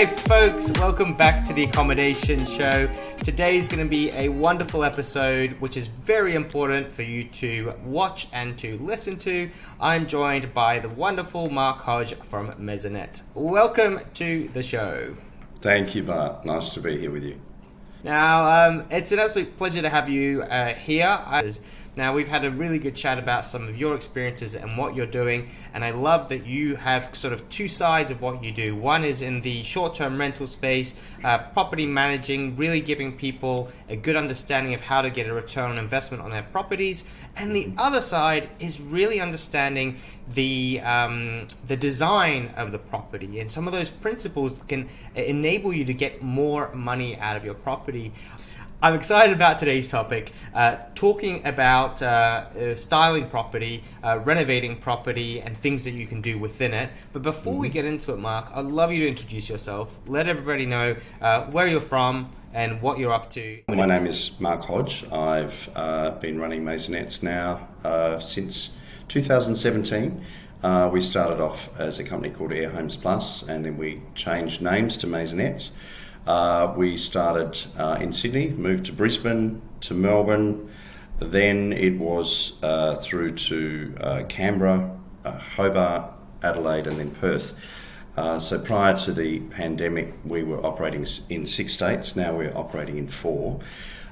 Hey folks, welcome back to the Accommodation Show. Today's going to be a wonderful episode which is very important for you to watch and to listen to. I'm joined by the wonderful Mark Hodge from Maisonette. Welcome to the show. Thank you, Bart. Nice to be here with you. Now, it's an absolute pleasure to have you here. Now, we've had a really good chat about some of your experiences and what you're doing, and I love that you have sort of two sides of what you do. One is in the short-term rental space, property managing, really giving people a good understanding of how to get a return on investment on their properties, and the other side is really understanding the design of the property and some of those principles that can enable you to get more money out of your property. I'm excited about today's topic, talking about styling property, renovating property, and things that you can do within it. But before we get into it, Mark, I'd love you to introduce yourself. Let everybody know where you're from and what you're up to. My name is Mark Hodge. I've been running Maisonettes now since 2017. We started off as a company called Air Homes Plus, and then we changed names to Maisonettes. We started in Sydney, moved to Brisbane, to Melbourne, then it was through to Canberra, Hobart, Adelaide, and then Perth. So prior to the pandemic, we were operating in 6 states. Now we're operating in 4.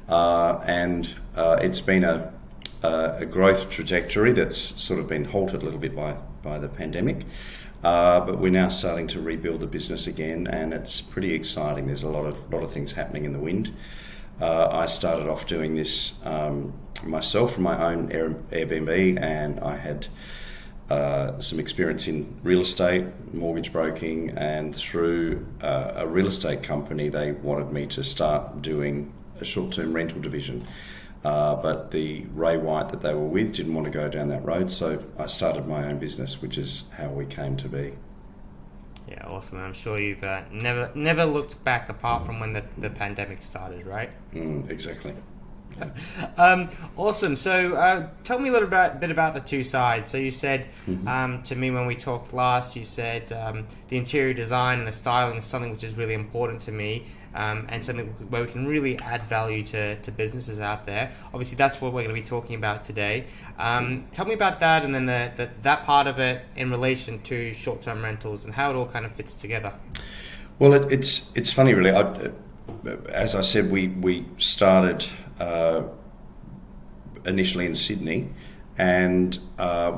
And it's been a growth trajectory that's sort of been halted a little bit by the pandemic. But we're now starting to rebuild the business again, and it's pretty exciting. There's a lot of things happening in the wind. I started off doing this myself from my own Airbnb, and I had some experience in real estate, mortgage broking, and through a real estate company, they wanted me to start doing a short-term rental division. But the Ray White that they were with didn't want to go down that road, so I started my own business, which is how we came to be. Yeah, awesome. I'm sure you've never looked back apart from when the pandemic started, right? Exactly. Awesome. So tell me a little bit about the two sides. So you said to me when we talked last, you said the interior design and the styling is something which is really important to me, and something where we can really add value to businesses out there. Obviously, that's what we're going to be talking about today. Tell me about that, and then that part of it in relation to short-term rentals and how it all kind of fits together. Well, it's funny, really. As I said, we started initially in Sydney, and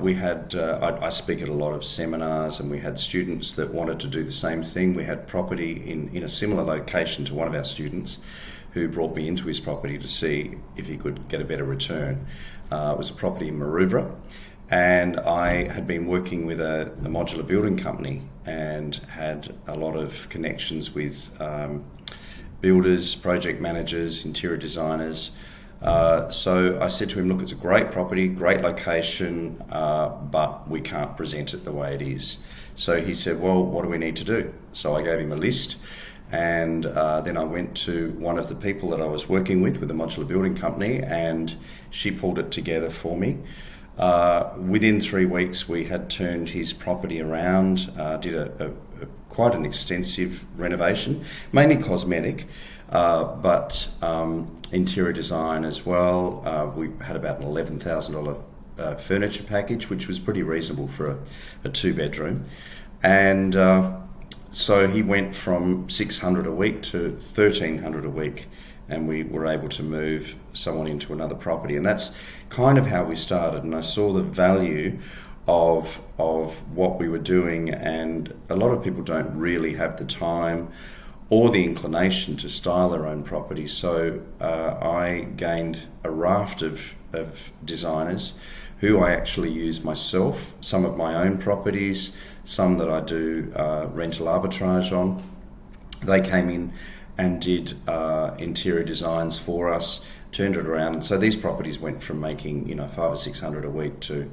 we had I speak at a lot of seminars, and we had students that wanted to do the same thing. We had property in a similar location to one of our students, who brought me into his property to see if he could get a better return. It was a property in Maroubra, and I had been working with a modular building company and had a lot of connections with builders, project managers, interior designers. So I said to him, look, it's a great property, great location, but we can't present it the way it is. So he said, well, what do we need to do? So I gave him a list, and then I went to one of the people that I was working with the modular building company, and she pulled it together for me. Within 3 weeks, we had turned his property around, did quite an extensive renovation, mainly cosmetic, but interior design as well. We had about an $11,000 furniture package, which was pretty reasonable for a 2-bedroom. And so he went from $600 a week to $1,300 a week, and we were able to move someone into another property. And that's kind of how we started, and I saw the value of what we were doing, and a lot of people don't really have the time or the inclination to style their own property. So I gained a raft of designers who I actually use myself, some of my own properties, some that I do rental arbitrage on. They came in and did interior designs for us, turned it around, and so these properties went from making $500 or $600 a week to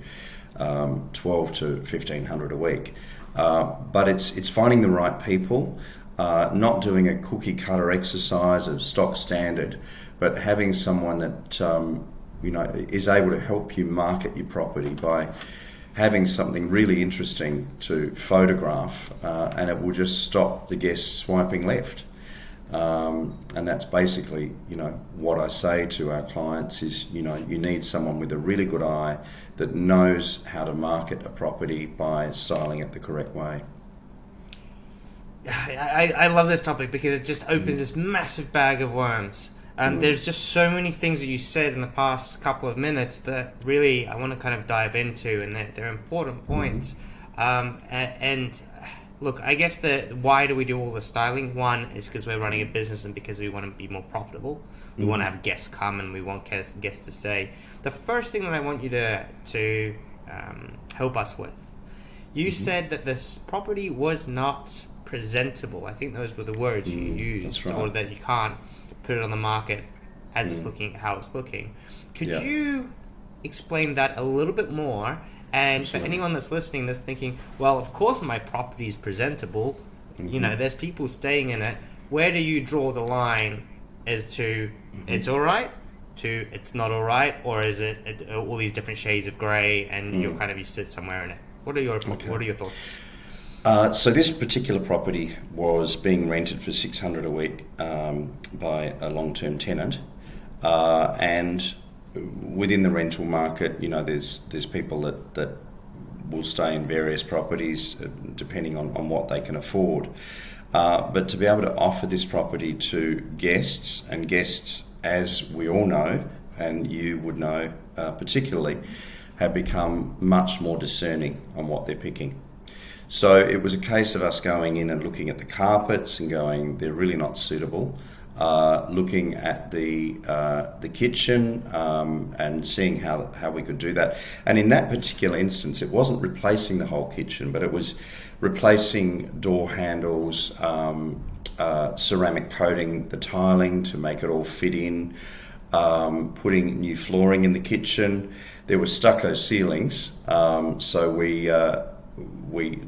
$1,200 to $1,500 a week. But it's finding the right people, not doing a cookie cutter exercise of stock standard, but having someone that is able to help you market your property by having something really interesting to photograph, and it will just stop the guests swiping left. And that's basically, what I say to our clients is, you need someone with a really good eye that knows how to market a property by styling it the correct way. I love this topic because it just opens this massive bag of worms. There's just so many things that you said in the past couple of minutes that really I want to kind of dive into, and they're important points. And look, I guess why do we do all the styling? One is because we're running a business and because we want to be more profitable. We want to have guests come and we want guests to stay. The first thing that I want you to help us with, you said that this property was not presentable. I think those were the words you used. That's right. Or that you can't put it on the market as it's looking, how it's looking. Could you explain that a little bit more? And Absolutely. for anyone that's listening that's thinking, well, of course my property is presentable, there's people staying in it, where do you draw the line as to it's all right to it's not all right, or is it all these different shades of grey and you sit somewhere in it? What are your thoughts? So this particular property was being rented for $600 a week by a long-term tenant, and within the rental market, there's people that will stay in various properties depending on what they can afford. But to be able to offer this property to guests, and guests, as we all know, and you would know particularly, have become much more discerning on what they're picking. So it was a case of us going in and looking at the carpets and going, they're really not suitable. Looking at the kitchen and seeing how we could do that. And in that particular instance, it wasn't replacing the whole kitchen, but it was replacing door handles, ceramic coating the tiling to make it all fit in, putting new flooring in the kitchen. There were stucco ceilings, so we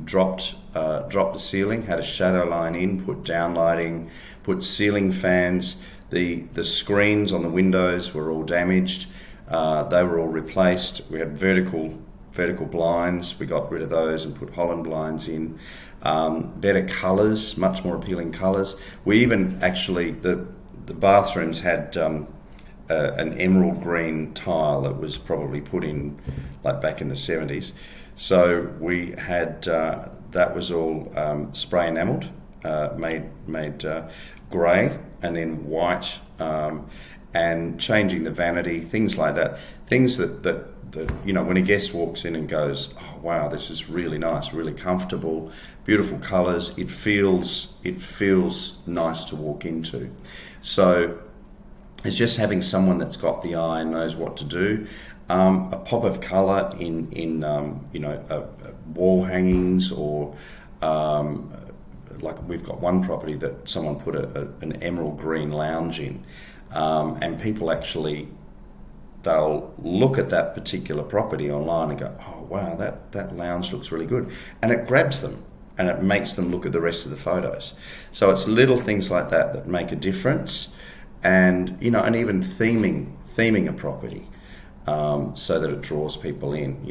dropped the ceiling, had a shadow line in, put down lighting, put ceiling fans. The screens on the windows were all damaged. They were all replaced. We had vertical blinds. We got rid of those and put Holland blinds in. Better colours, much more appealing colours. We even actually, the bathrooms had an emerald green tile that was probably put in like back in the 70s. So we had, that was all spray enamelled, made grey and then white, and changing the vanity, things like that. Things that when a guest walks in and goes, oh wow, this is really nice, really comfortable, beautiful colours, it feels nice to walk into. So it's just having someone that's got the eye and knows what to do. A pop of colour in wall hangings, or like we've got one property that someone put an emerald green lounge in, and people actually, they'll look at that particular property online and go, oh wow, that lounge looks really good, and it grabs them and it makes them look at the rest of the photos. So it's little things like that make a difference, and and even theming a property. So that it draws people in.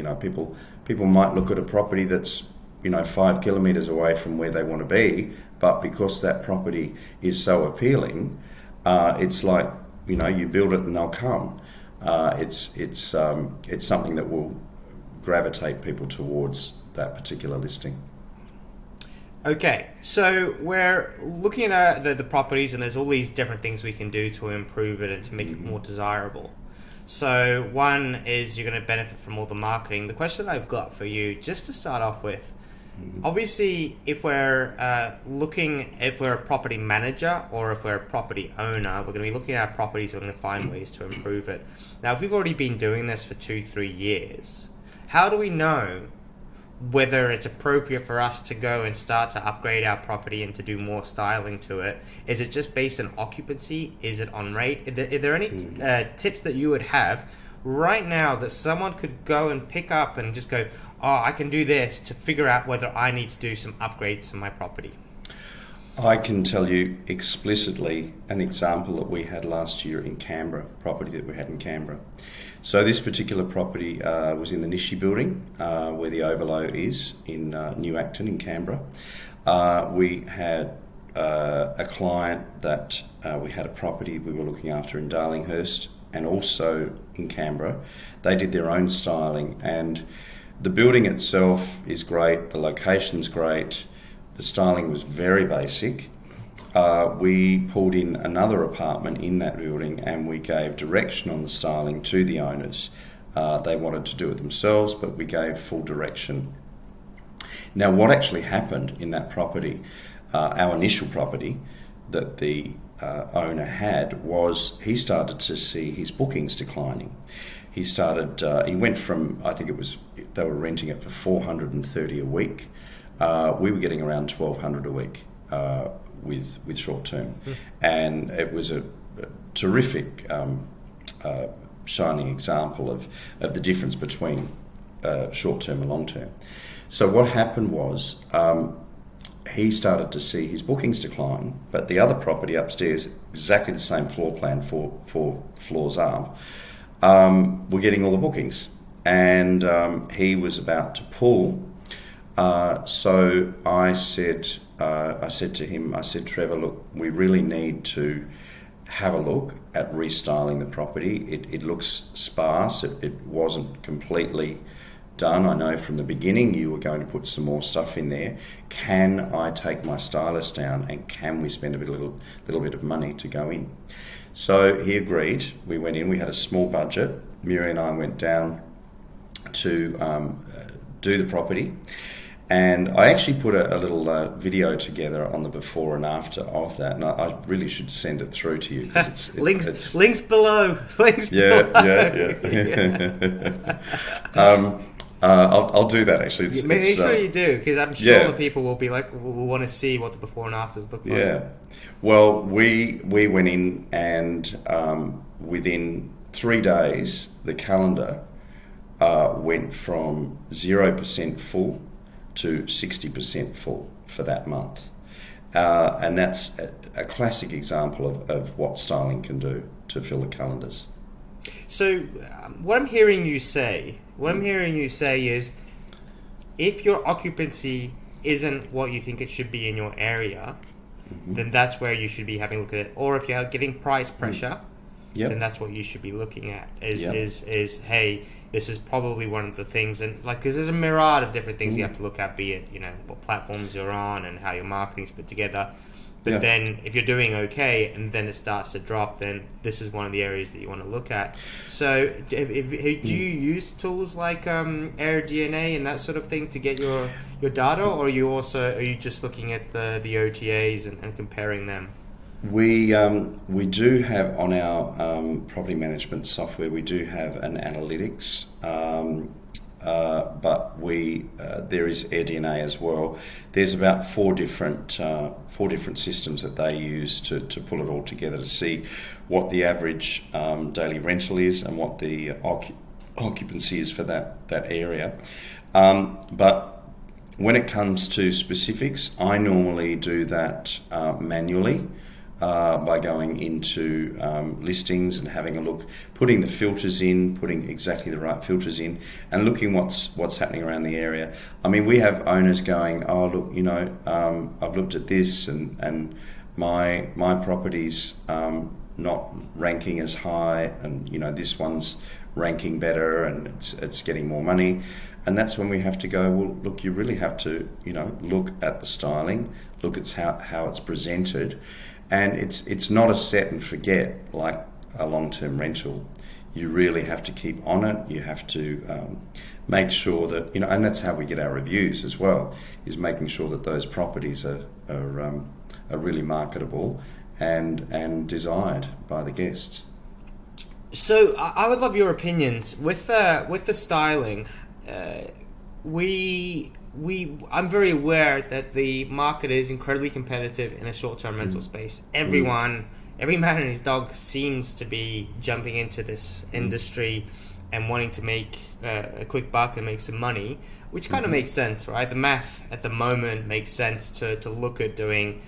People might look at a property that's 5 kilometres away from where they want to be, but because that property is so appealing, it's like you build it and they'll come. It's something that will gravitate people towards that particular listing. Okay, so we're looking at the properties, and there's all these different things we can do to improve it and to make it more desirable. So one is you're going to benefit from all the marketing. The question I've got for you, just to start off with, obviously if we're if we're a property manager or if we're a property owner, we're going to be looking at our properties, we're going to find ways to improve it. Now, if we've already been doing this for 2-3 years, how do we know whether it's appropriate for us to go and start to upgrade our property and to do more styling to it? Is it just based on occupancy? Is it on rate? Are there any tips that you would have right now that someone could go and pick up and just go, oh, I can do this, to figure out whether I need to do some upgrades to my property? I can tell you explicitly an example that we had last year in Canberra, property that we had in Canberra. So this particular property was in the Nishi building, where the Overlow is in New Acton in Canberra. We had a client that we had a property we were looking after in Darlinghurst and also in Canberra. They did their own styling, and the building itself is great, the location's great. The styling was very basic. We pulled in another apartment in that building and we gave direction on the styling to the owners. They wanted to do it themselves, but we gave full direction. Now, what actually happened in that property, our initial property that the owner had, was he started to see his bookings declining. He went from, I think they were renting it for $430 a week. We were getting around $1,200 a week with short term, and it was a terrific shining example of the difference between short term and long term. So what happened was he started to see his bookings decline, but the other property upstairs, exactly the same floor plan, four floors up, were getting all the bookings, and he was about to pull. So I said to him, Trevor, look, we really need to have a look at restyling the property. It looks sparse. It wasn't completely done. I know from the beginning you were going to put some more stuff in there. Can I take my stylist down, and can we spend a little bit of money to go in? So he agreed. We went in. We had a small budget. Miri and I went down to do the property. And I actually put a little video together on the before and after of that, and I really should send it through to you. Because links below. I'll do that actually. Make sure you do, because I'm sure the people will be like, will want to see what the before and afters look like. Yeah. Well, we went in, and within 3 days, the calendar went from 0% full to 60% full for that month. And that's a classic example of what styling can do to fill the calendars. So what I'm hearing you say is, if your occupancy isn't what you think it should be in your area, then that's where you should be having a look at it. Or if you're getting price pressure, then that's what you should be looking at, is hey, this is probably one of the things, and like, because there's a myriad of different things you have to look at, be it, what platforms you're on and how your marketing's put together. But then if you're doing okay and then it starts to drop, then this is one of the areas that you want to look at. So do you use tools like AirDNA and that sort of thing to get your data, or are you just looking at the OTAs and comparing them? We do have on our property management software, we do have an analytics, but there is AirDNA as well. There's about four different systems that they use to pull it all together to see what the average daily rental is and what the occupancy is for that area. But when it comes to specifics, I normally do that manually. By going into listings and having a look, putting the filters in, putting exactly the right filters in, and looking what's happening around the area. I mean, we have owners going, oh look, I've looked at this and my property's not ranking as high, and this one's ranking better and it's getting more money. And that's when we have to go, well, look, you really have to, look at the styling, look at how it's presented. And it's not a set and forget like a long-term rental. You really have to keep on it. You have to make sure that, and that's how we get our reviews as well, is making sure that those properties are really marketable and desired by the guests. So I would love your opinions with the styling. I'm very aware that the market is incredibly competitive in the short-term rental space. Every man and his dog seems to be jumping into this industry and wanting to make a quick buck and make some money, which kind of makes sense, right? The math at the moment makes sense to look at doing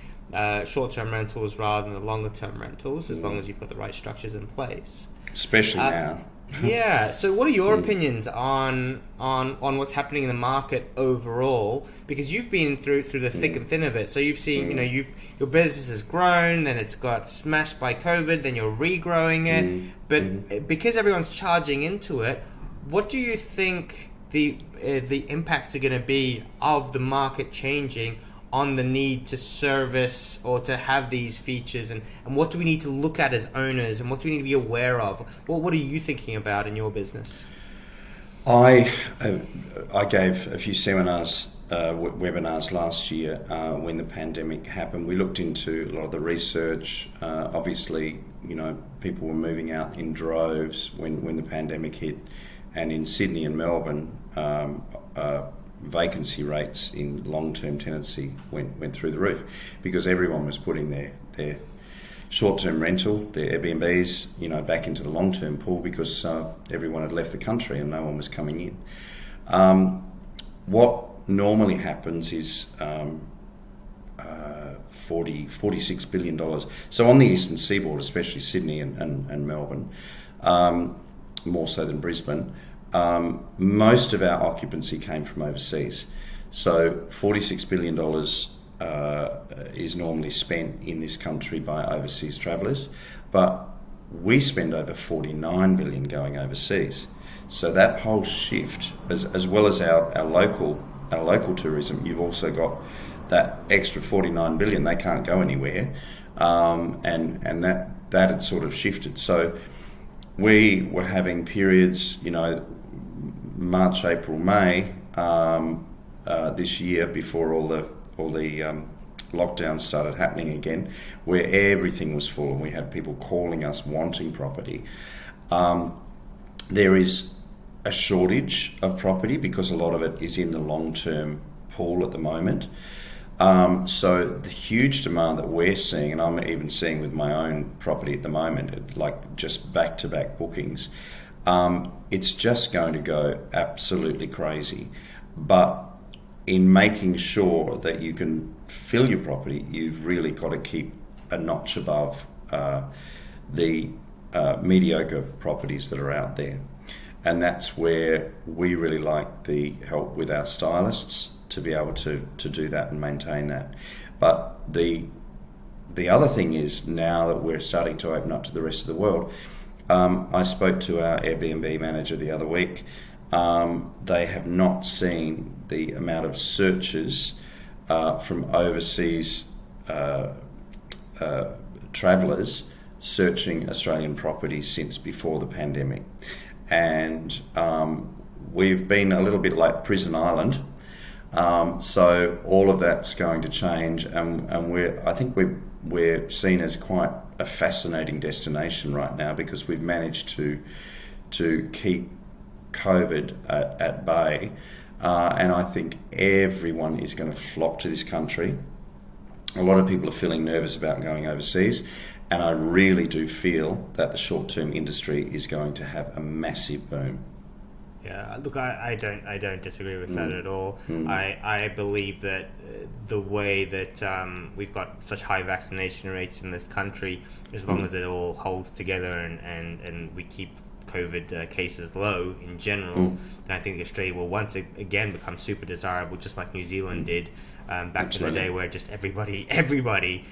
short-term rentals rather than the longer-term rentals, as long as you've got the right structures in place. Especially now. Yeah. So, what are your opinions on what's happening in the market overall? Because you've been through the thick and thin of it. So you've seen, your business has grown, then it's got smashed by COVID, then you're regrowing it. But because everyone's charging into it, what do you think the impacts are going to be of the market changing on the need to service or to have these features, and what do we need to look at as owners, and what do we need to be aware of? What are you thinking about in your business? I gave a few seminars, webinars last year when the pandemic happened. We looked into a lot of the research. Obviously, people were moving out in droves when the pandemic hit, and in Sydney and Melbourne, vacancy rates in long-term tenancy went through the roof because everyone was putting their short-term rental, their Airbnbs, back into the long-term pool because everyone had left the country and no one was coming in. What normally happens is $46 billion. So on the eastern seaboard, especially Sydney and Melbourne, more so than Brisbane, most of our occupancy came from overseas. So $46 billion is normally spent in this country by overseas travellers, but we spend over $49 billion going overseas. So that whole shift, as well as our local tourism, you've also got that extra $49 billion. They can't go anywhere, and that had sort of shifted. So we were having periods, March, April, May this year, before all the lockdowns started happening again, where everything was full and we had people calling us wanting property. There is a shortage of property because a lot of it is in the long-term pool at the moment. So the huge demand that we're seeing, and I'm even seeing with my own property at the moment, like just back-to-back bookings, it's just going to go absolutely crazy. But in making sure that you can fill your property, you've really got to keep a notch above the mediocre properties that are out there. And that's where we really like the help with our stylists to be able to do that and maintain that. But the other thing is, now that we're starting to open up to the rest of the world, I spoke to our Airbnb manager the other week. They have not seen the amount of searches from overseas travellers searching Australian properties since before the pandemic. And we've been a little bit like Prison Island. So all of that's going to change, and I think we're seen as quite a fascinating destination right now because we've managed to keep COVID at bay, and I think everyone is going to flock to this country. A lot of people are feeling nervous about going overseas, and I really do feel that the short-term industry is going to have a massive boom. Yeah, look, I don't disagree with that at all. I believe that the way that we've got such high vaccination rates in this country, as long as it all holds together and we keep COVID cases low in general, then I think Australia will once again become super desirable, just like New Zealand did back in the day, where just everybody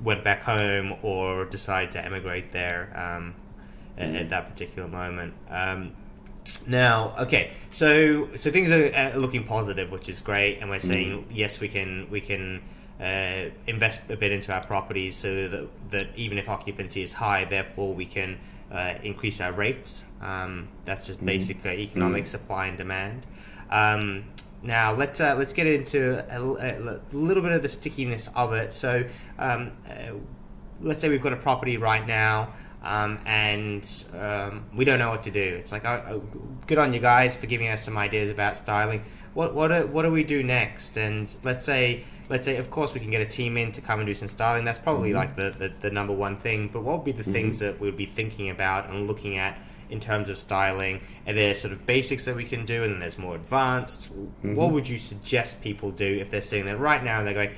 went back home or decided to emigrate there at that particular moment. Now, okay, so things are looking positive, which is great, and we're saying yes, we can invest a bit into our properties so that even if occupancy is high, therefore we can increase our rates. That's just basic economic supply and demand. Now let's get into a little bit of the stickiness of it. So let's say we've got a property right now. And we don't know what to do. It's like, good on you guys for giving us some ideas about styling. What do we do next? And let's say of course we can get a team in to come and do some styling. That's probably like the number one thing. But what would be the things that we'd be thinking about and looking at in terms of styling? Are there sort of basics that we can do, and then there's more advanced? What would you suggest people do if they're sitting there right now and they're going,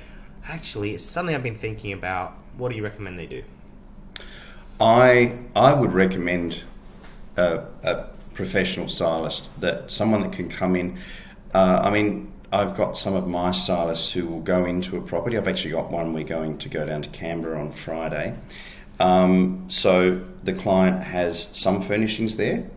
actually, it's something I've been thinking about. What do you recommend they do? I would recommend a professional stylist, that someone that can come in. I mean, I've got some of my stylists who will go into a property. I've actually got one. We're going to go down to Canberra on Friday. So the client has some furnishings there.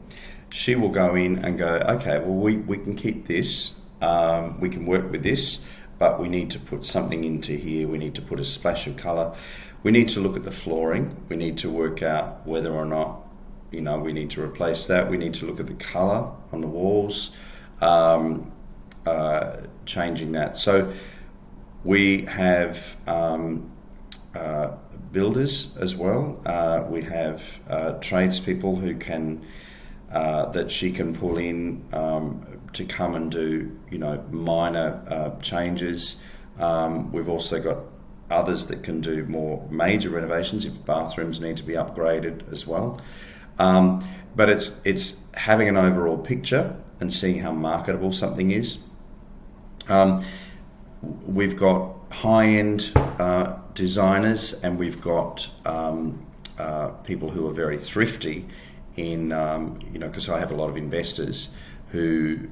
She will go in and go, okay, well, we can keep this. We can work with this, but we need to put something into here. We need to put a splash of colour. We need to look at the flooring. We need to work out whether or not, we need to replace that. We need to look at the colour on the walls, changing that. So we have builders as well. We have tradespeople who can, that she can pull in to come and do, minor changes. We've also got others that can do more major renovations if bathrooms need to be upgraded as well. But it's having an overall picture and seeing how marketable something is. We've got high-end designers, and we've got people who are very thrifty in, because I have a lot of investors who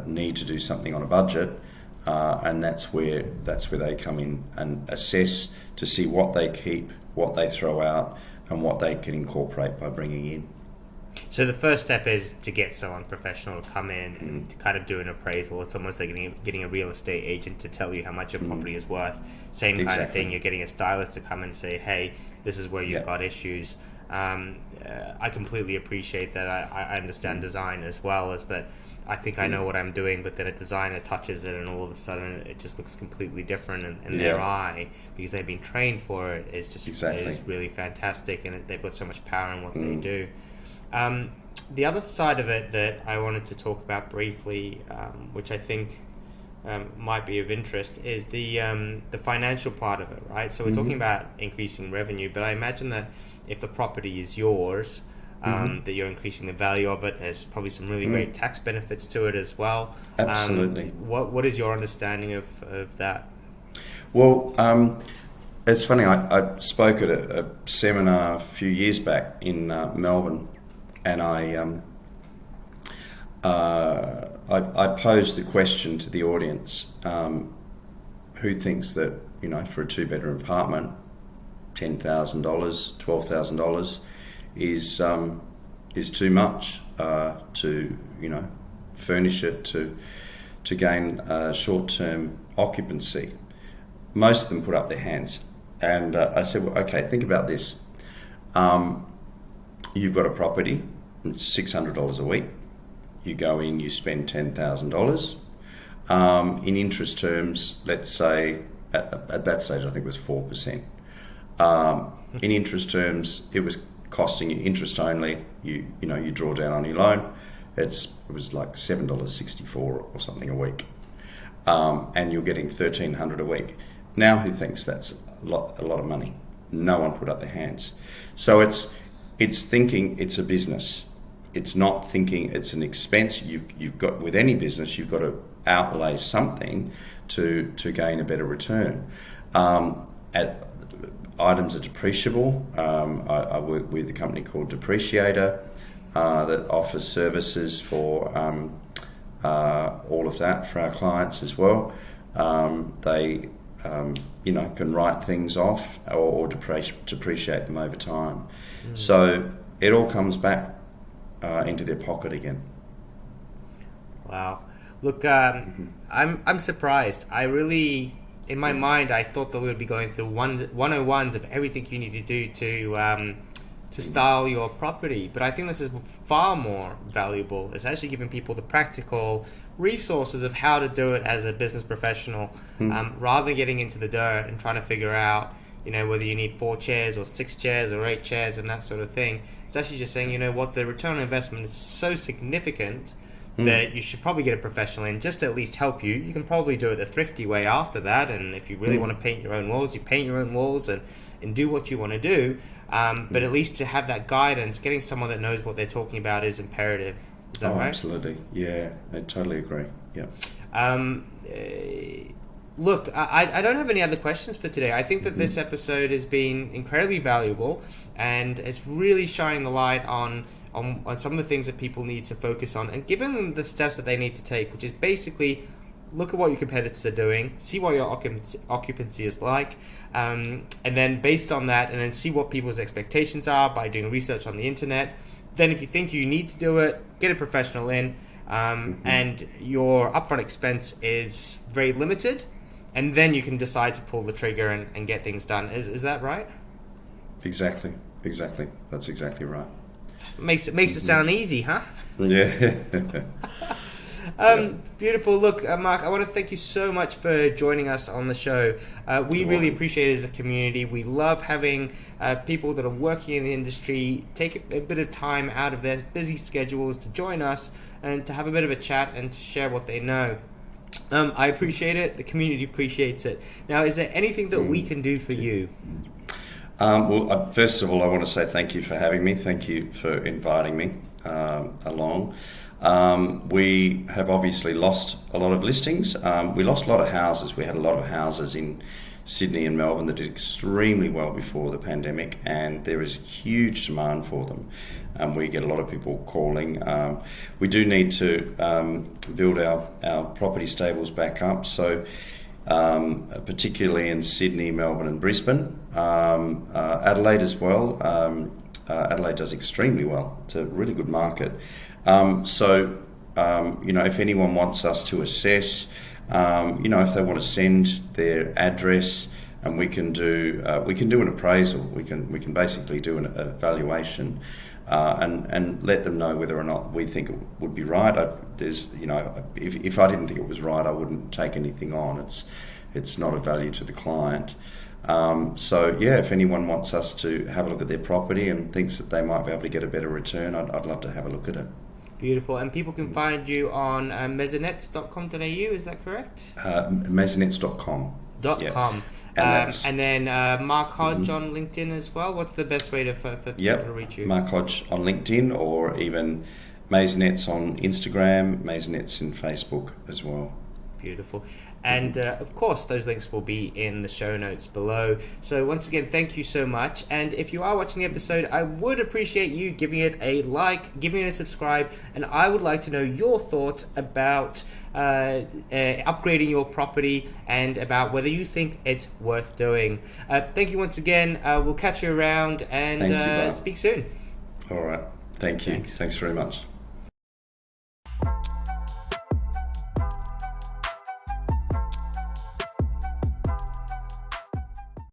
need to do something on a budget, and that's where they come in and assess to see what they keep, what they throw out, and what they can incorporate by bringing in. So the first step is to get someone professional to come in and to kind of do an appraisal. It's almost like getting a real estate agent to tell you how much your property is worth. Same kind of thing. You're getting a stylist to come in and say, hey, this is where you've got issues. I completely appreciate that. I understand design as well, as that I think I know what I'm doing, but then a designer touches it and all of a sudden it just looks completely different, and their eye, because they've been trained for it, is just is really fantastic, and they've got so much power in what they do. The other side of it that I wanted to talk about briefly, which I think might be of interest, is the financial part of it, right? So we're talking about increasing revenue, but I imagine that if the property is yours, that you're increasing the value of it. There's probably some really great tax benefits to it as well. Absolutely. What is your understanding of that? Well, it's funny. I spoke at a seminar a few years back in Melbourne, and I posed the question to the audience: who thinks that for a 2-bedroom apartment, $10,000, $12,000 is too much to furnish it to gain short-term occupancy? Most of them put up their hands, and I said, well, okay, think about this. You've got a property, it's $600 a week. You go in, you spend $10,000. In interest terms, let's say at that stage I think it was 4%. In interest terms, it was costing you interest only. You draw down on your loan. It was like $7.64 or something a week, and you're getting $1,300 a week. Now, who thinks that's a lot of money? No one put up their hands. So it's thinking it's a business. It's not thinking it's an expense. You've got, with any business, you've got to outlay something to gain a better return. Items are depreciable. I work with a company called Depreciator that offers services for all of that for our clients as well. They can write things off or depreciate them over time. So it all comes back into their pocket again. Wow. Look, I'm surprised. I really, in my mind, I thought that we would be going through 101s of everything you need to do to style your property. But I think this is far more valuable. It's actually giving people the practical resources of how to do it as a business professional, rather than getting into the dirt and trying to figure out, whether you need 4 chairs or 6 chairs or 8 chairs and that sort of thing. It's actually just saying, what, the return on investment is so significant that you should probably get a professional in just to at least help you. You can probably do it the thrifty way after that, and if you really want to paint your own walls, you paint your own walls and do what you want to do. But at least to have that guidance, getting someone that knows what they're talking about is imperative. Is that right? Absolutely. Yeah, I totally agree. Yeah. Look, I don't have any other questions for today. I think that this episode has been incredibly valuable, and it's really shining the light on some of the things that people need to focus on and giving them the steps that they need to take, which is basically look at what your competitors are doing, see what your occupancy is like, and then based on that, and then see what people's expectations are by doing research on the internet. Then if you think you need to do it, get a professional in, and your upfront expense is very limited, and then you can decide to pull the trigger and get things done. Is that right? Exactly. That's exactly right. Makes it sound easy, huh? Yeah. Beautiful. Look, Mark, I want to thank you so much for joining us on the show. We really appreciate it as a community. We love having people that are working in the industry take a bit of time out of their busy schedules to join us and to have a bit of a chat and to share what they know. I appreciate it. The community appreciates it. Now, is there anything that we can do for you? Well, first of all, I want to say thank you for having me. Thank you for inviting me along. We have obviously lost a lot of listings. We lost a lot of houses. We had a lot of houses in Sydney and Melbourne that did extremely well before the pandemic, and there is a huge demand for them. We get a lot of people calling. We do need to build our property stables back up, so particularly in Sydney, Melbourne and Brisbane. Adelaide as well. Adelaide does extremely well. It's a really good market. If anyone wants us to assess, if they want to send their address, and we can do an appraisal. We can basically do an evaluation, and let them know whether or not we think it would be right. If I didn't think it was right, I wouldn't take anything on. It's not a value to the client. If anyone wants us to have a look at their property and thinks that they might be able to get a better return, I'd love to have a look at it. Beautiful. And people can find you on maisonettes.com.au, is that correct? Maisonettes.com. .com. And then Mark Hodge on LinkedIn as well. What's the best way for people to reach you? Mark Hodge on LinkedIn, or even Maisonettes on Instagram, Maisonettes in Facebook as well. Beautiful. And of course, those links will be in the show notes below. So once again, thank you so much. And if you are watching the episode, I would appreciate you giving it a like, giving it a subscribe, and I would like to know your thoughts about upgrading your property and about whether you think it's worth doing. Thank you once again. We'll catch you around and speak soon. All right. Thank you. Thanks very much.